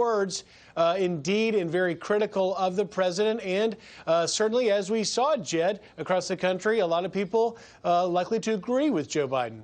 words indeed and very critical of the president. And certainly, as we saw, Jed, across the country, a lot of people likely to agree with Joe Biden.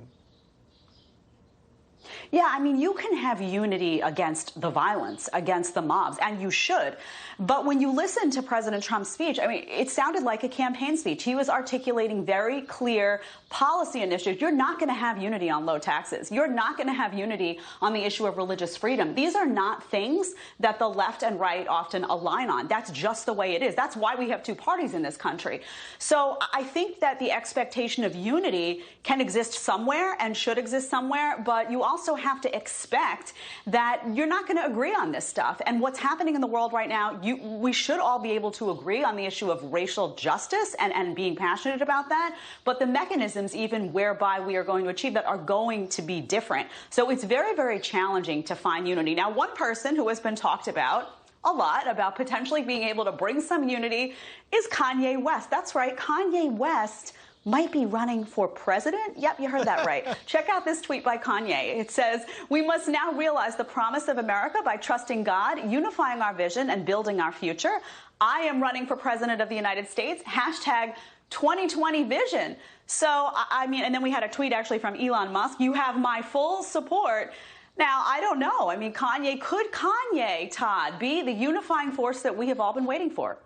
Yeah, I mean, you can have unity against the violence, against the mobs, and you should. But when you listen to President Trump's speech, I mean, it sounded like a campaign speech. He was articulating very clear policy initiatives. You're not going to have unity on low taxes. You're not going to have unity on the issue of religious freedom. These are not things that the left and right often align on. That's just the way it is. That's why we have two parties in this country. So I think that the expectation of unity can exist somewhere and should exist somewhere, but you also have to expect that you're not going to agree on this stuff. And what's happening in the world right now, we should all be able to agree on the issue of racial justice and being passionate about that. But the mechanisms even whereby we are going to achieve that are going to be different. So it's very, very challenging to find unity. Now, one person who has been talked about a lot about potentially being able to bring some unity is Kanye West. That's right. Kanye West might be running for president. Yep, you heard that right. Check out this tweet by Kanye. It says, "We must now realize the promise of America by trusting God, unifying our vision, and building our future. I am running for president of the United States. Hashtag 2020 vision." So, I mean, and then we had a tweet actually from Elon Musk. "You have my full support." Now, I don't know. I mean, could Kanye, Todd, be the unifying force that we have all been waiting for?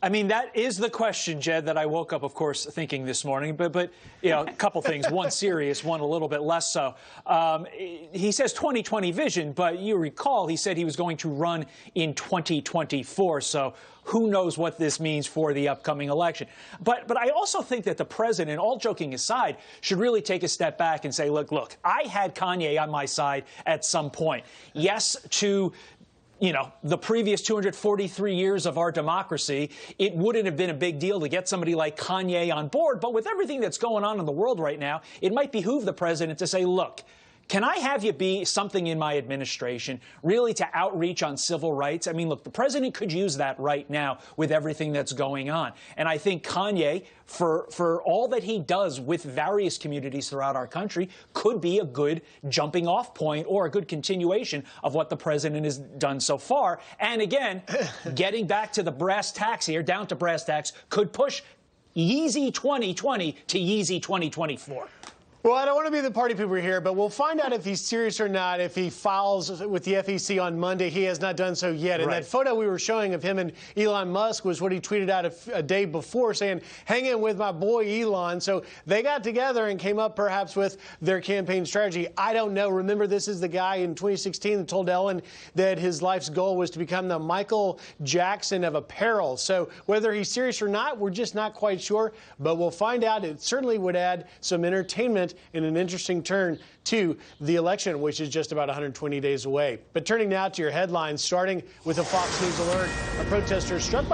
I mean, that is the question, Jed, that I woke up, of course, thinking this morning. But you know, a couple things, one serious, one a little bit less so. He says 2020 vision, but you recall he said he was going to run in 2024. So who knows what this means for the upcoming election. But I also think that the president, all joking aside, should really take a step back and say, look, I had Kanye on my side at some point. Yes, to the previous 243 years of our democracy, it wouldn't have been a big deal to get somebody like Kanye on board. But with everything that's going on in the world right now, it might behoove the president to say, look, can I have you be something in my administration, really to outreach on civil rights? I mean, look, the president could use that right now with everything that's going on. And I think Kanye, for all that he does with various communities throughout our country, could be a good jumping off point or a good continuation of what the president has done so far. And again, getting back to the brass tacks here, down to brass tacks, could push Yeezy 2020 to Yeezy 2024. Well, I don't want to be the party pooper here, but we'll find out if he's serious or not if he files with the FEC on Monday. He has not done so yet. And that photo we were showing of him and Elon Musk was what he tweeted out a day before saying, hang in with my boy Elon. So they got together and came up perhaps with their campaign strategy. I don't know. Remember, this is the guy in 2016 that told Ellen that his life's goal was to become the Michael Jackson of apparel. So whether he's serious or not, we're just not quite sure. But we'll find out. It certainly would add some entertainment in an interesting turn to the election, which is just about 120 days away. But turning now to your headlines, starting with a Fox News alert, a protester struck by